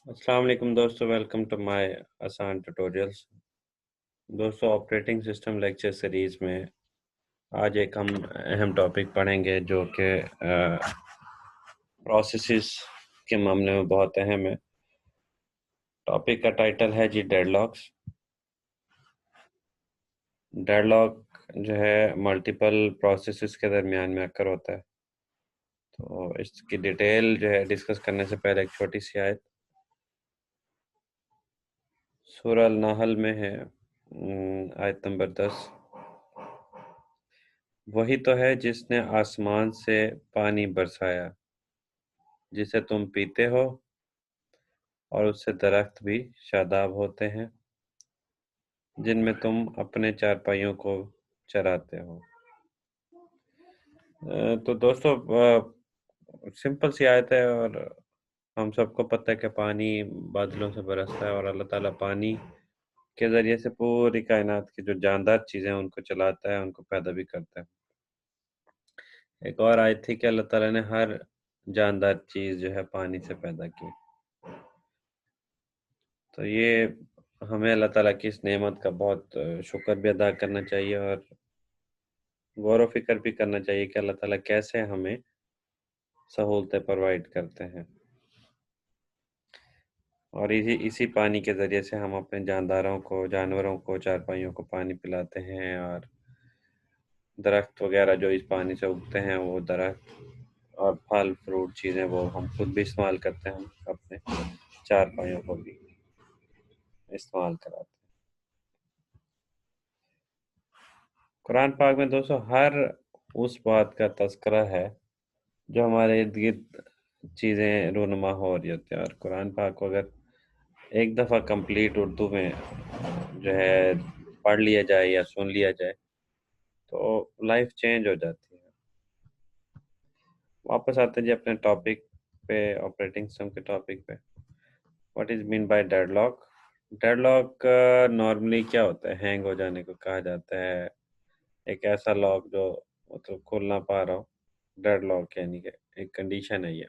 अस्सलाम वालेकुम दोस्तों, वेलकम टू माय आसान ट्यूटोरियल्स। दोस्तों, ऑपरेटिंग सिस्टम लेक्चर सीरीज़ में आज एक हम अहम टॉपिक पढ़ेंगे जो कि प्रोसेसेस के मामले में बहुत अहम है। टॉपिक का टाइटल है जी डेडलॉक्स। डेडलॉक जो है मल्टीपल प्रोसेसेस के दरमियान में अक्सर होता है। तो इसकी डिटेल जो है डिस्कस करने से पहले एक छोटी सी आयत सूरह अल-नहल में है, आयत नंबर 10। वही तो है जिसने आसमान से पानी बरसाया जिसे तुम पीते हो और उससे दरख्त भी शादाब होते हैं जिनमें तुम अपने चारपाइयों को चराते हो। तो दोस्तों, सिंपल सी आयत है और हम सबको पता है कि पानी बादलों से बरसता है और अल्लाह ताला पानी के ज़रिए से पूरी कायनात की जो जानदार चीज़ें हैं उनको चलाता है, उनको पैदा भी करता है। एक और आयत थी कि अल्लाह ताला ने हर जानदार चीज़ जो है पानी से पैदा की। तो ये हमें अल्लाह ताला की इस नेमत का बहुत शुक्र भी अदा करना चाहिए और गौर व फ़िक्र भी करना चाहिए कि अल्लाह ताला कैसे हमें सहूलतें प्रोवाइड करते हैं। और इसी इसी पानी के ज़रिए से हम अपने जानदारों को, जानवरों को, चारपाइयों को पानी पिलाते हैं और दरख्त वग़ैरह जो इस पानी से उगते हैं, वो दरख्त और फल फ्रूट चीज़ें वो हम खुद भी इस्तेमाल करते हैं, हम अपने चारपाइयों को भी इस्तेमाल कराते हैं। कुरान पाक में दोस्तों हर उस बात का तज़किरा है जो हमारे इर्द-गिर्द चीज़ें रूनुमा हो रही होती हैं और कुरान पाक को अगर एक दफ़ा कंप्लीट उर्दू में जो है पढ़ लिया जाए या सुन लिया जाए, तो लाइफ़ चेंज हो जाती है। वापस आते हैं जी अपने टॉपिक पे, ऑपरेटिंग सिस्टम के टॉपिक पे। What is mean by deadlock? Deadlock normally क्या होता है? हैंग हो जाने को कहा जाता है। एक ऐसा लॉक जो मतलब खुल ना पा रहा हो, डेडलॉक यानी कि एक कंडीशन है ये।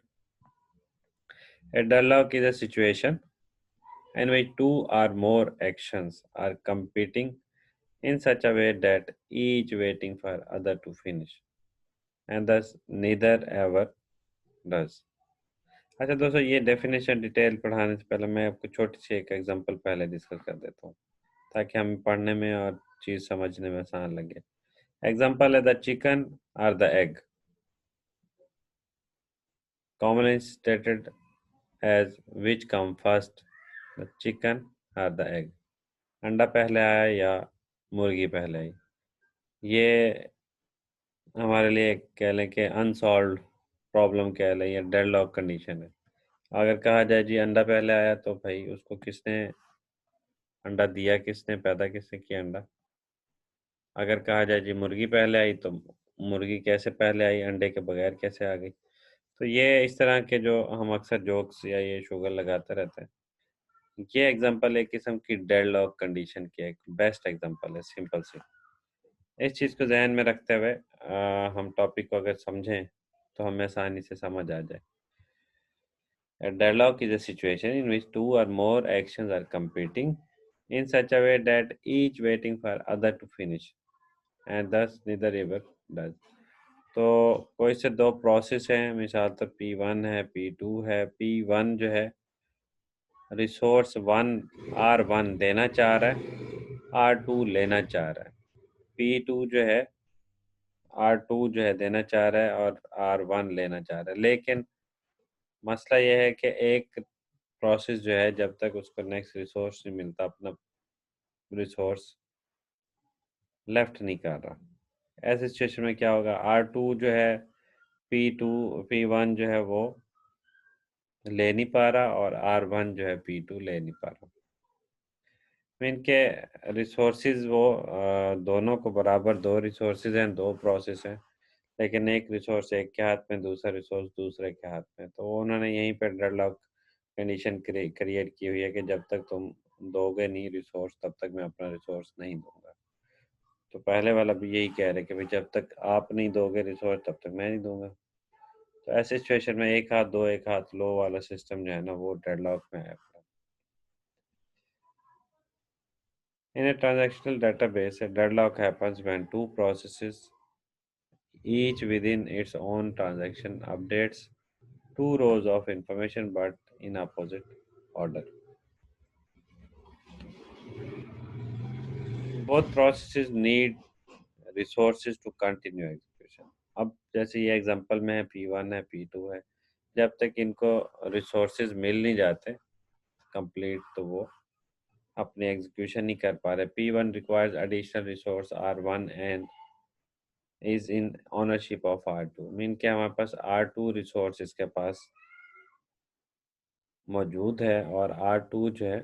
A deadlock is a situation in which two or more actions are competing in such a way that each waiting for other to finish and thus neither ever does. अच्छा दोस्तों, ये definition detail पढ़ाने से पहले मैं आपको छोटी सी एक एग्जांपल पहले डिस्कस कर देता हूँ ताकि हमें पढ़ने में और चीज़ समझने में आसान लगे। एग्जांपल है द चिकन और the egg, commonly stated as which come first, the chicken or the egg. अंडा पहले आया या मुर्गी पहले आई। ये हमारे लिए कह लें कि अनसॉल्व्ड प्रॉब्लम कह लें या डेडलॉक कंडीशन है। अगर कहा जाए जी अंडा पहले आया तो भाई उसको किसने अंडा दिया, किसने पैदा किसने किया अंडा। अगर कहा जाए जी मुर्गी पहले आई तो मुर्गी कैसे पहले आई, अंडे के बगैर कैसे आ गई। तो ये इस तरह के जो हम अक्सर जोक्स या ये शुगर लगाते रहते हैं, ये एग्जांपल एक किस्म की डेडलॉक कंडीशन की एक बेस्ट एग्जांपल है, सिंपल सी। इस चीज़ को ज़हन में रखते हुए हम टॉपिक को अगर समझें तो हमें आसानी से समझ आ जाए। A dialogue is a situation in which two or more actions are competing in such a way that each waiting for other to finish and thus neither ever does. तो कोई से दो प्रोसेस हैं, मिसाल तो P1 है, P2 है। P1 जो है रिसोर्स 1 R1 देना चाह रहा है, R2 लेना चाह रहा है। P2 जो है R2 जो है देना चाह रहा है और R1 लेना चाह रहा है। लेकिन मसला ये है कि एक प्रोसेस जो है जब तक उसको नेक्स्ट रिसोर्स नहीं मिलता, अपना रिसोर्स लेफ्ट नहीं कर रहा। ऐसे सिचुएशन में क्या होगा, R2 जो है P2 P1 जो है वो ले नहीं पा रहा और R1 जो है P2 ले नहीं पा रहा। इनके रिसोर्सेज वो दोनों को बराबर, दो रिसोर्सेज हैं, दो प्रोसेस हैं, लेकिन एक रिसोर्स एक के हाथ में, दूसरा रिसोर्स दूसरे के हाथ में। तो उन्होंने यहीं पे डेडलॉक कंडीशन क्रिएट की हुई है कि जब तक तुम दोगे नहीं रिसोर्स तब तक मैं अपना रिसोर्स नहीं दूंगा। तो पहले वाला भी यही कह रहे कि भाई जब तक आप नहीं दोगे रिसोर्स तब तक मैं नहीं दूंगा। तो ऐसी सिचुएशन में एक हाथ लो वाला सिस्टम जो है ना वो डेडलॉक में है। In a transactional database, a deadlock happens when two processes, each within its own transaction, updates two rows of information but in opposite order. Both processes need resources to continue execution. अब जैसे ये example में है P1 है P2 है, जब तक इनको रिसोर्सेज मिल नहीं जाते कंप्लीट तो वो अपनी एग्जीक्यूशन नहीं कर पा रहे। P1 requires additional resource R1 and is in ownership of R2। Mean क्या हमारे पास R2 रिसोर्स इसके पास मौजूद है और R2 जो है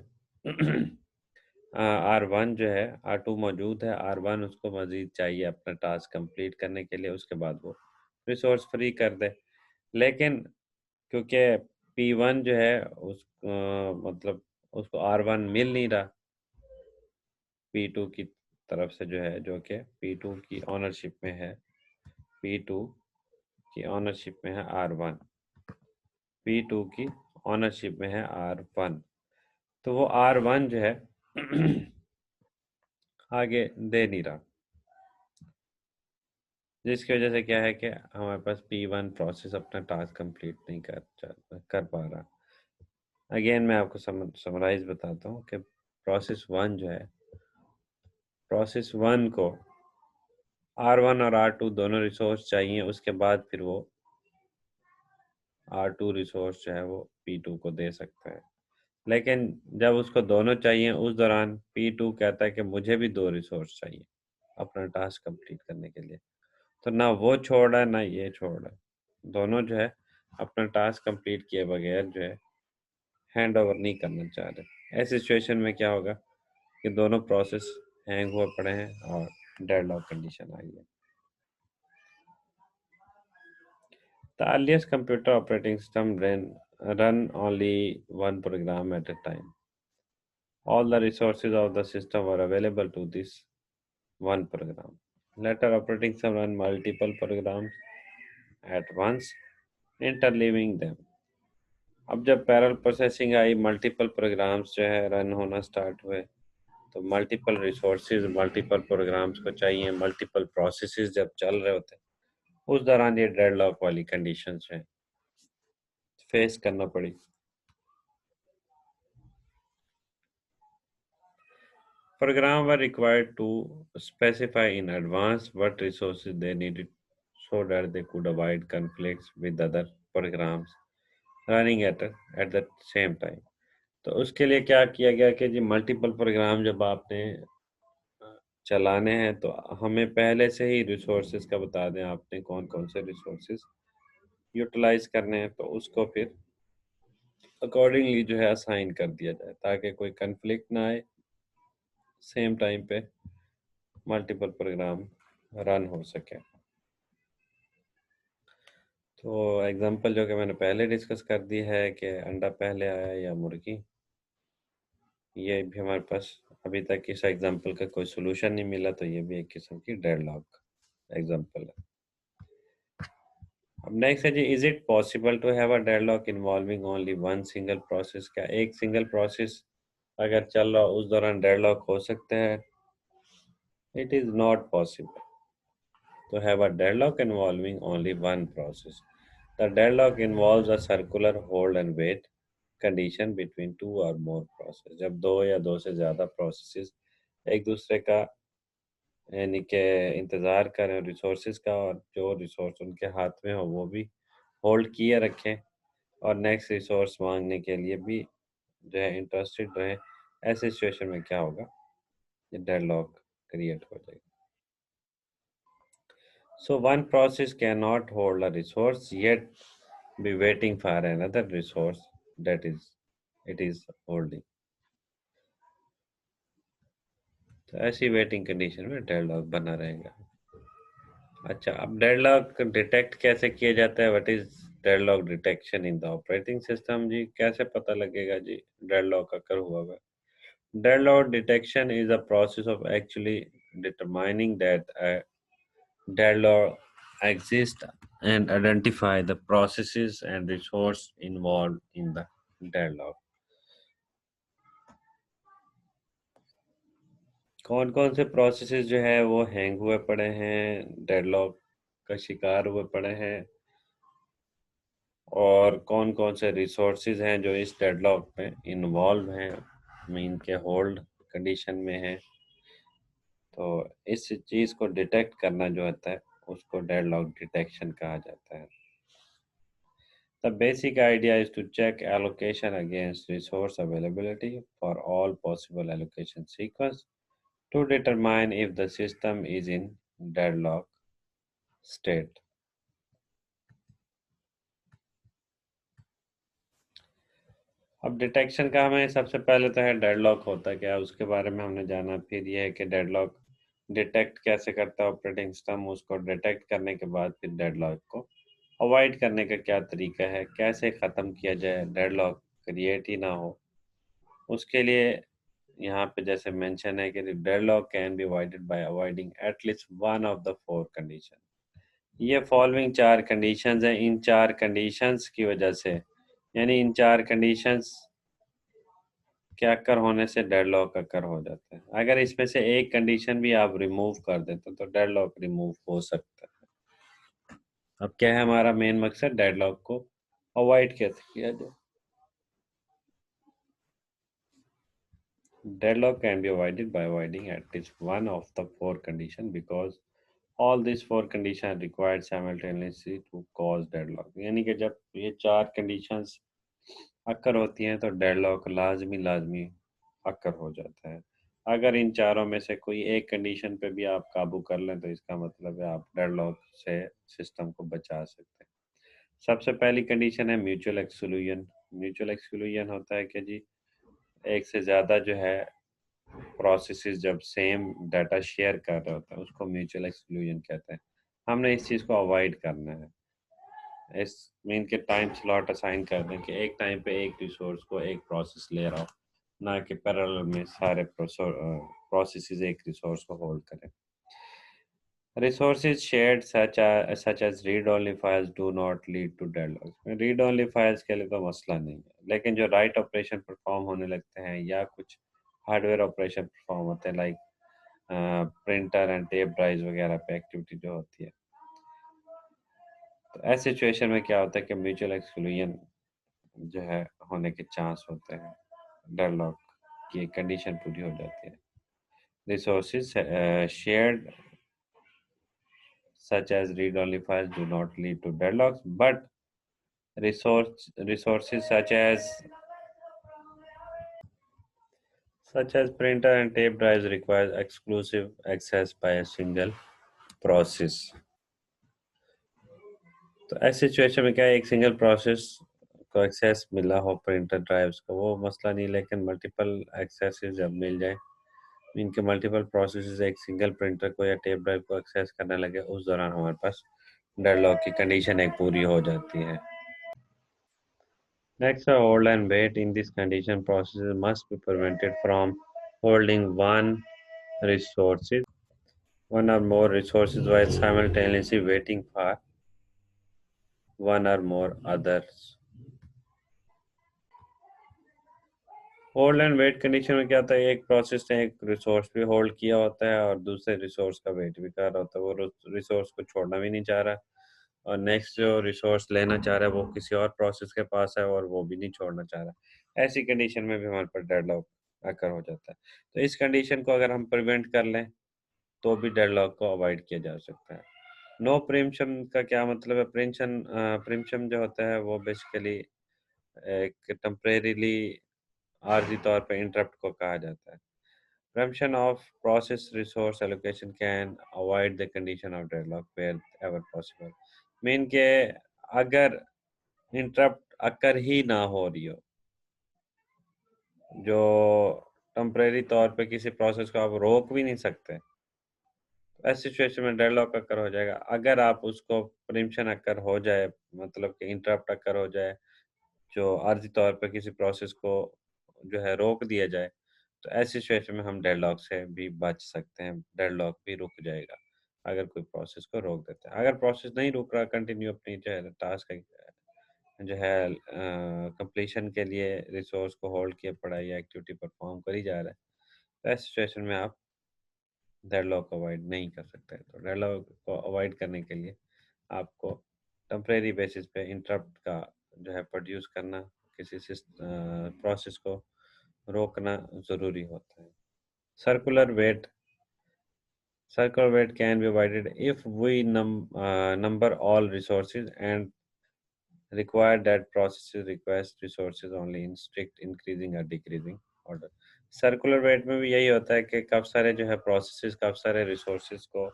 R1 जो है R2 मौजूद है, R1 उसको मज़ीद चाहिए अपना टास्क कंप्लीट करने के लिए, उसके बाद वो रिसोर्स फ्री कर दे। लेकिन क्योंकि P1 जो है मतलब उसको R1 मिल नहीं रहा P2 की तरफ से जो है, जो कि P2 की ऑनरशिप में है, P2 की ऑनरशिप में है R1, P2 की ऑनरशिप में है R1, तो वो R1 जो है आगे दे नहीं रहा, जिसकी वजह से क्या है कि हमारे पास P1 प्रोसेस अपना टास्क कंप्लीट नहीं कर पा रहा। अगेन मैं आपको समराइज बताता हूँ कि प्रोसेस वन को R1 और R2 दोनों रिसोर्स चाहिए, उसके बाद फिर वो R2 रिसोर्स जो है वो P2 को दे सकता है। लेकिन जब उसको दोनों चाहिए उस दौरान P2 कहता है कि मुझे भी 2 रिसोर्स चाहिए अपना टास्क कंप्लीट करने के लिए। तो ना वो छोड़ रहा है ना ये छोड़ रहा है, दोनों जो है अपना टास्क कंप्लीट किए बगैर जो है हैंड ओवर नहीं करना चाह रहे। ऐसी सिचुएशन में क्या होगा कि दोनों प्रोसेस हैंग हुए पड़े हैं और डेडलॉक कंडीशन आ गई है। The earliest computer operating system run only one program at a time. All the resources of the system were available to this one program. Later operating system run multiple programs at once, interleaving them. अब जब parallel processing आई, multiple programmes जो है run होना start हुए, तो multiple resources multiple programmes को चाहिए, multiple processes जब चल रहे होते हैं, उस दौरान ये डेडलॉक वाली कंडीशंस है फेस करना पड़ी। Programs were required to specify in advance what resources they needed so that they could avoid conflicts with other programs running at the same time। तो उसके लिए क्या किया गया कि जी मल्टीपल प्रोग्राम जब आपने चलाने हैं तो हमें पहले से ही रिसोर्सेज का बता दें आपने कौन कौन से रिसोर्सेज यूटिलाइज करने हैं, तो उसको फिर अकॉर्डिंगली जो है असाइन कर दिया जाए ताकि कोई कन्फ्लिक्ट ना आए, सेम टाइम पे मल्टीपल प्रोग्राम रन हो सके। तो एग्जांपल जो कि मैंने पहले डिस्कस कर दी है कि अंडा पहले आया या मुर्गी, ये भी हमारे पास अभी तक इस एग्जांपल का कोई सोल्यूशन नहीं मिला, तो ये भी एक किस्म की डेडलॉक एग्जांपल है। अब नेक्स्ट है जी, is it possible to have a deadlock involving only one single process? क्या एक सिंगल प्रोसेस अगर चल रहा उस दौरान डेडलॉक हो सकते हैं? It is not possible to have a deadlock involving only one process. The deadlock involves a circular hold and wait condition between two or more processes। जब दो या दो से ज़्यादा प्रोसेसेस एक दूसरे का यानी कि इंतज़ार करें रिसोर्सेज का, और जो रिसोर्स उनके हाथ में हो वो भी होल्ड किए रखें और नेक्स्ट रिसोर्स मांगने के लिए भी जो है इंटरेस्टेड रहें, ऐसे सिचुएशन में क्या होगा, ये डेडलॉक क्रिएट हो जाएगा। So one process cannot hold a resource yet be waiting for another resource that is it is holding। तो ऐसी वेटिंग कंडीशन में डेडलॉक बना रहेगा। अच्छा, अब डेडलॉक डिटेक्ट कैसे किया जाता है? What is deadlock detection in the operating system? जी कैसे पता लगेगा जी डेडलॉक अकर हुआ है? Deadlock detection is a process of actually determining that a deadlock exist and identify the processes and resource involved in the deadlock. कौन कौन से प्रोसेसेस जो है वो हैंग हुए पड़े हैं, डेडलॉक का शिकार हुए पड़े हैं, और कौन कौन से रिसोर्सेज हैं जो इस डेडलॉक में इन्वॉल्व हैं, मीन के होल्ड कंडीशन में हैं। तो इस चीज़ को डिटेक्ट करना जो होता है उसको डेडलॉक डिटेक्शन कहा जाता है। The basic idea is to check allocation against resource availability for all possible allocation sequence to determine if the system is in deadlock state. अब डिटेक्शन का हमें सबसे पहले तो है डेडलॉक होता है क्या, उसके बारे में हमने जाना। फिर ये है कि डेडलॉक डिटेक्ट कैसे करता है ऑपरेटिंग सिस्टम, उसको डिटेक्ट करने के बाद फिर डेडलॉक को अवॉइड करने का क्या तरीका है, कैसे ख़त्म किया जाए, डेडलॉक क्रिएट ही ना हो। उसके लिए यहाँ पे जैसे मेंशन है कि deadlock can be avoided by avoiding at least one of the four condition. ये फॉलोइंग चार कंडीशंस हैं, इन चार कंडीशंस की वजह से, यानी इन चार कंडीशंस के अक्कर होने से डेडलॉक अक्कर हो जाता है। अगर इसमें से एक कंडीशन भी आप रिमूव कर देते तो डेडलॉक रिमूव हो सकता है। अब क्या है हमारा मेन मकसद, डेडलॉक को अवॉइड कैसे किया जाए। Deadlock can be avoided by avoiding at least one of the four conditions because all these four conditions are required simultaneously to cause deadlock। यानी कि जब ये चार conditions अक्कर होती हैं तो डेडलॉक लाजमी लाजमी अक्कर हो जाता है। अगर इन चारों में से कोई एक कंडीशन पे भी आप काबू कर लें तो इसका मतलब है आप डेडलॉक से सिस्टम को बचा सकते हैं। सबसे पहली कंडीशन है म्यूचुअल एक्सक्लूजन। म्यूचुअल एक्सक्लूजन होता है कि जी एक से ज़्यादा जो है प्रोसेसेस जब सेम डाटा शेयर कर रहे होते हैं उसको म्यूचुअल एक्सक्लूजन कहते हैं। हमने इस चीज़ को अवॉइड करना है। इस मीन के टाइम स्लॉट असाइन कर दें कि एक टाइम पे एक रिसोर्स को एक प्रोसेस ले रहा हो, ना कि पैरेलल में सारे प्रोसेसेस एक रिसोर्स को होल्ड करें। Resources shared such as read-only files do not lead to deadlocks। read-only files के लिए तो मसला नहीं है, लेकिन जो राइट ऑपरेशन परफॉर्म होने लगते हैं या कुछ हार्डवेयर ऑपरेशन परफॉर्म होते हैं like printer and tape drive वगैरह पे एक्टिविटी जो होती है, तो ऐसे सिचुएशन में क्या होता है कि म्यूचुअल एक्सक्लूजन जो है होने के चांस होते हैं, डेडलॉक की कंडीशन पूरी हो जाती है। Resources shared such as read-only files do not lead to deadlocks, but resources such as printer and tape drives requires exclusive access by a single process। तो ऐसी सिचुएशन में क्या है, एक सिंगल प्रोसेस को एक्सेस मिला हो प्रिंटर ड्राइव्स का वो मसला नहीं, लेकिन मल्टीपल एक्सेसेस जब मिल जाए, इनके मल्टीपल प्रोसेसेस एक सिंगल प्रिंटर को या टेप ड्राइव को एक्सेस करने लगे, उस दौरान हमारे पास डेडलॉक की कंडीशन एक पूरी हो जाती है। Next are hold and wait। In this condition, processes must be prevented from holding one or more resources while simultaneously waiting for one or more others। Hold and wait condition में क्या होता है, एक प्रोसेस ने एक resource भी hold किया होता है और दूसरे रिसोर्स का वेट भी कर रहा होता है। वो रिसोर्स को छोड़ना भी नहीं चाह रहा और नेक्स्ट जो रिसोर्स लेना चाह रहा है वो किसी और प्रोसेस के पास है और वो भी नहीं छोड़ना चाह रहा। ऐसी कंडीशन में भी हमारे पास डेडलॉक अकर हो जाता है। तो इस कंडीशन को अगर हम प्रिवेंट कर लें तो भी डेडलॉक को अवॉइड किया जा सकता है। नो प्रीम्पशन का क्या मतलब है, प्रीम्पशन जो होता है वो बेसिकली एक टेम्परेरीली आर्जी तौर पे इंटरप्ट को कहा जाता है। Preemption of process resource allocation can avoid the condition of deadlock wherever possible। Mean के अगर इंटरप्ट अकर ही ना हो रही हो, जो टेम्परेरी तौर पे किसी प्रोसेस को आप रोक भी नहीं सकते, तो ऐसी सिचुएशन में डेडलॉक अकर हो जाएगा। अगर आप उसको प्रीम्पशन अकर हो जाए, मतलब कि इंटरप्ट अकर हो जाए, जो आर्जी तौर पे किसी प्रोसेस को जो है रोक दिया जाए, तो ऐसी सिचुएशन में हम डेडलॉक से भी बच सकते हैं, डेडलॉक भी रुक जाएगा। अगर कोई प्रोसेस को रोक देता है। अगर प्रोसेस नहीं रुक रहा, कंटिन्यू अपनी जो है टास्क जो है कंप्लीशन के लिए रिसोर्स को होल्ड किए पड़ा या एक्टिविटी परफॉर्म करी जा रहा है, तो ऐसी सिचुएशन में आप डेडलॉक को अवॉइड नहीं कर सकते। तो डेडलॉक को अवॉइड करने के लिए आपको टेम्परेरी बेसिस पे इंटरप्ट का जो है प्रोड्यूस करना, किसी प्रोसेस को रोकना ज़रूरी होता है। Circular weight circular weight can be avoided if we number all resources and require that processes request resources only in strict increasing or decreasing order. Circular weight में भी यही होता है कि कब सारे जो है प्रोसेसेस कब सारे रिसोर्सेज को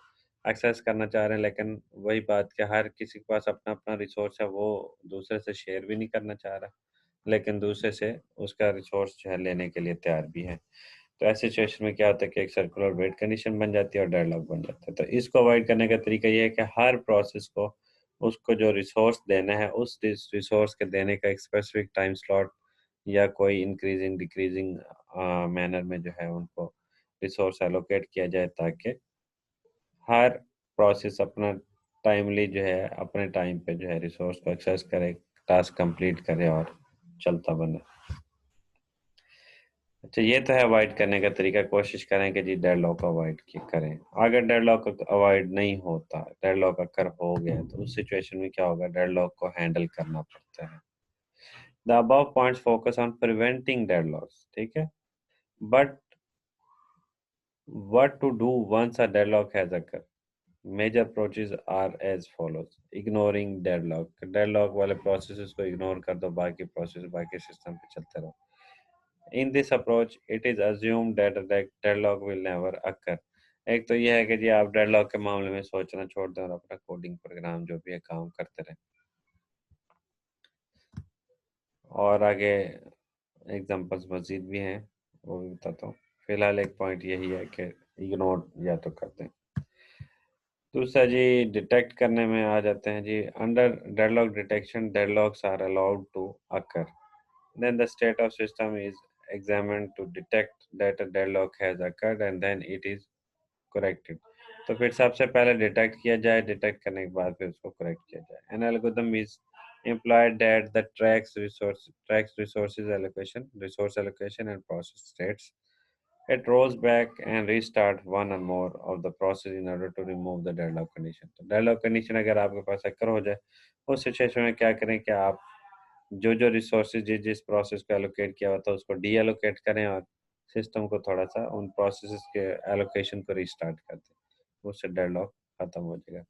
एक्सेस करना चाह रहे हैं, लेकिन वही बात कि हर किसी के पास अपना अपना रिसोर्स है, वो दूसरे से शेयर भी नहीं करना चाह रहा, लेकिन दूसरे से उसका रिसोर्स जो है लेने के लिए तैयार भी है। तो ऐसे सिचुएशन में क्या होता है कि एक सर्कुलर वेट कंडीशन बन जाती है और डेडलॉक बन जाता है। तो इसको अवॉइड करने का तरीका ये है कि हर प्रोसेस को उसको जो रिसोर्स देना है उस रिसोर्स के देने का एक स्पेसिफिक टाइम स्लॉट या कोई इंक्रीजिंग डिक्रीजिंग मैनर में जो है उनको रिसोर्स एलोकेट किया जाए, ताकि हर प्रोसेस अपना टाइमली जो है अपने टाइम पे जो है रिसोर्स को एक्सेस करे, टास्क कंप्लीट करे और चलता बने। अच्छा, ये तो है अवॉइड करने का तरीका। कोशिश करें कि जी डेडलॉक अवॉइड करें। अगर डेडलॉक अवॉइड नहीं होता, डेडलॉक अगर हो गया, तो उस सिचुएशन में क्या होगा, डेडलॉक को हैंडल करना पड़ता है। The above points focus on preventing deadlocks, ठीक है, but what to do once a deadlock has occur. Major approaches are as follows. Ignoring deadlock, deadlock वाले प्रोसेसेस को इग्नोर कर दो, बाकी प्रोसेस बाकी सिस्टम पे चलते रहो। In this approach, it is assumed that a deadlock will never occur. एक तो यह है कि जी आप डेडलॉक के मामले में सोचना छोड़ दें और अपना कोडिंग प्रोग्राम जो भी है काम करते रहें। और आगे एग्जांपल्स मजीद भी हैं, वो भी बताता हूँ। फिलहाल एक पॉइंट यही है कि इग्नोर या तो कर दें। दूसरा जी डिटेक्ट करने में आ जाते हैं जी। Under deadlock detection, deadlocks are allowed to occur. Then the state of system is examined to detect that a deadlock has occurred and then it is corrected. तो फिर सबसे पहले डिटेक्ट किया जाए, डिटेक्ट करने के बाद फिर उसको करेक्ट किया जाए। An algorithm is implied that the tracks resources allocation, resource allocation and process states. It rolls back and restart one or more of the process in order to remove the deadlock condition. तो deadlock condition अगर आपके पास occur हो जाए, उस situation में क्या करें कि आप जो जो रिसोर्सेज जिस प्रोसेस को एलोकेट किया हुआ था उसको डी एलोकेट करें और सिस्टम को थोड़ा सा उन प्रोसेसेस के एलोकेशन को रिस्टार्ट कर दें। उससे डेडलॉक खत्म हो जाएगा।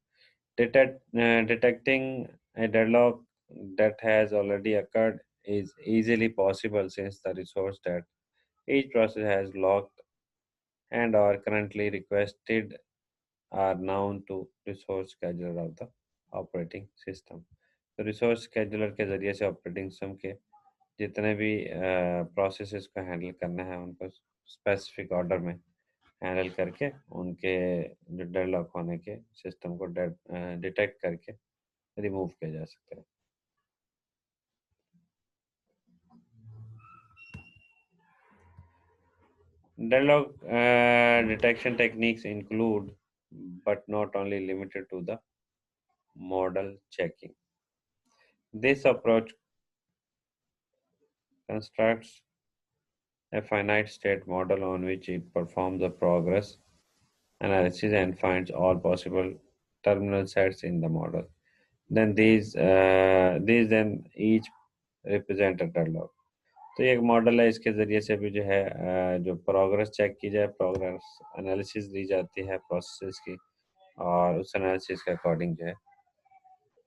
Detecting a deadlock that has already occurred is easily possible since the resource that each process has locked and are currently requested are known to resource scheduler of the operating system. तो resource scheduler के ज़रिए से operating system के जितने भी processes को handle करना है उनको स्पेसिफिक ऑर्डर में हैंडल करके उनके जो डेडलॉक होने के सिस्टम को डिटेक्ट करके रिमूव किया जा सकता है। Deadlock detection techniques include, but not only limited to, the model checking. This approach constructs a finite state model on which it performs a progress analysis and finds all possible terminal sets in the model. Then these then each represent a deadlock. तो ये एक model है, इसके ज़रिए से भी जो है जो प्रोग्रेस चेक की जाए, प्रोग्रेस एनालिसिस दी जाती है प्रोसेस की, और उस एनालिसिस के अकॉर्डिंग जो है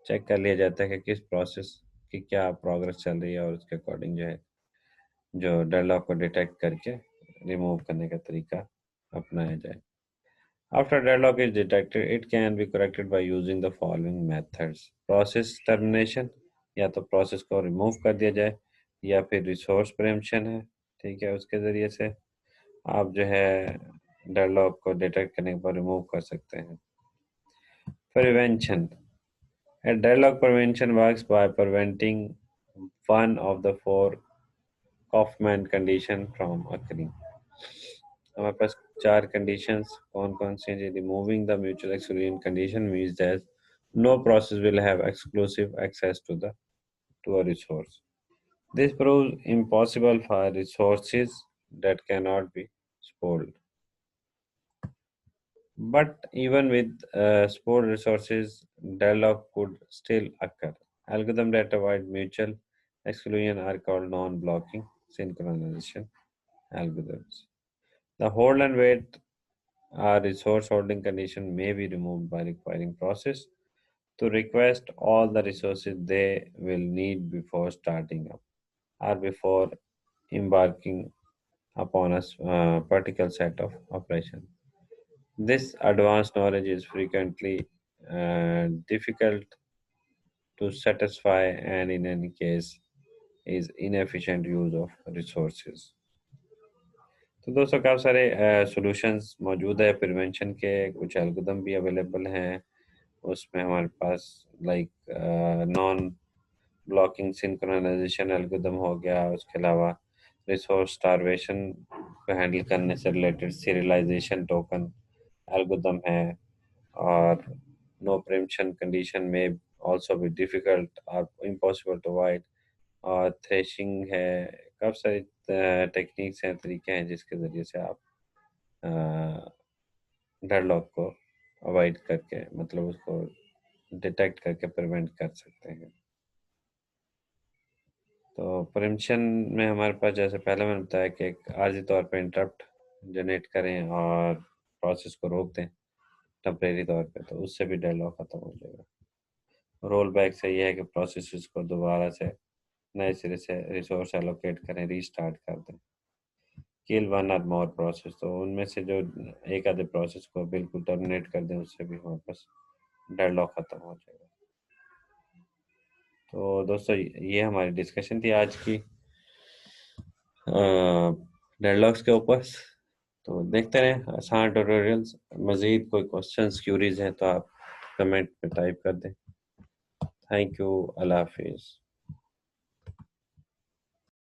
चेक कर लिया जाता है कि किस प्रोसेस की क्या प्रोग्रेस चल रही है और उसके अकॉर्डिंग जो है जो डेडलॉक को डिटेक्ट करके रिमूव करने का तरीका अपनाया जाए। After deadlock is detected, it can be corrected by using the following methods. Process termination, या तो प्रोसेस को रिमूव कर दिया जाए, या फिर रिसोर्स प्रिएम्पशन है, ठीक है, उसके ज़रिए से आप जो है डेडलॉक को डिटेक्ट करने के बाद रिमूव कर सकते हैं। Prevention. A deadlock prevention works by preventing one of the four Kaufman condition from occurring. हमारे पास चार कंडीशंस कौन कौन सी हैं? Removing the mutual exclusion condition means that no process will have exclusive access to a resource. This proves impossible for resources that cannot be spoiled. But even with spoiled resources, deadlock could still occur. Algorithms that avoid mutual exclusion are called non-blocking synchronization algorithms. The hold and wait resource holding condition may be removed by requiring process to request all the resources they will need before starting up or before embarking upon a particular set of operations. This advanced knowledge is frequently difficult to satisfy and in any case is inefficient use of resources. तो दोस्तों काफ़ी सारे solutions मौजूद है prevention के, कुछ algorithm भी available हैं उसमें हमारे पास like non blocking synchronisation algorithm हो गया, उसके अलावा रिसोर्स स्टारवेशन को हैंडल करने से रिलेटेड सीरियलाइजेशन टोकन एल्गोरिदम है, और नो प्रिम्पशन कंडीशन में ऑल्सो भी डिफिकल्ट और इम्पॉसिबल टू अवॉइड, और थ्रेशिंग है। काफ़ी सारी टेक्निक्स हैं, तरीके हैं जिसके ज़रिए से आप डेडलॉक को अवॉइड करके मतलब उसको डिटेक्ट करके प्रिवेंट कर सकते हैं। तो प्रिवेंशन में हमारे पास जैसे पहले मैंने बताया कि एक आर्जी तौर पे इंटरप्ट जनरेट करें और प्रोसेस को रोक दें टेम्परेरी तौर पे, तो उससे भी डेडलॉक ख़त्म हो जाएगा। रोल बैक से ये है कि प्रोसेस को दोबारा से नए सिरे से रिसोर्स एलोकेट करें, रीस्टार्ट कर दें। किल वन और मोर प्रोसेस, तो उनमें से जो एक आधे प्रोसेस को बिल्कुल टर्मिनेट कर दें, उससे भी हमारे पास डेडलॉक ख़त्म हो जाएगा। तो दोस्तों ये हमारी डिस्कशन थी आज की डेडलॉक्स के ऊपर। तो देखते रहें आसान ट्यूटोरियल्स। मज़ीद कोई क्वेश्चंस क्यूरीज हैं तो आप कमेंट में टाइप कर दें। थैंक यू, अल्लाह हाफिज़।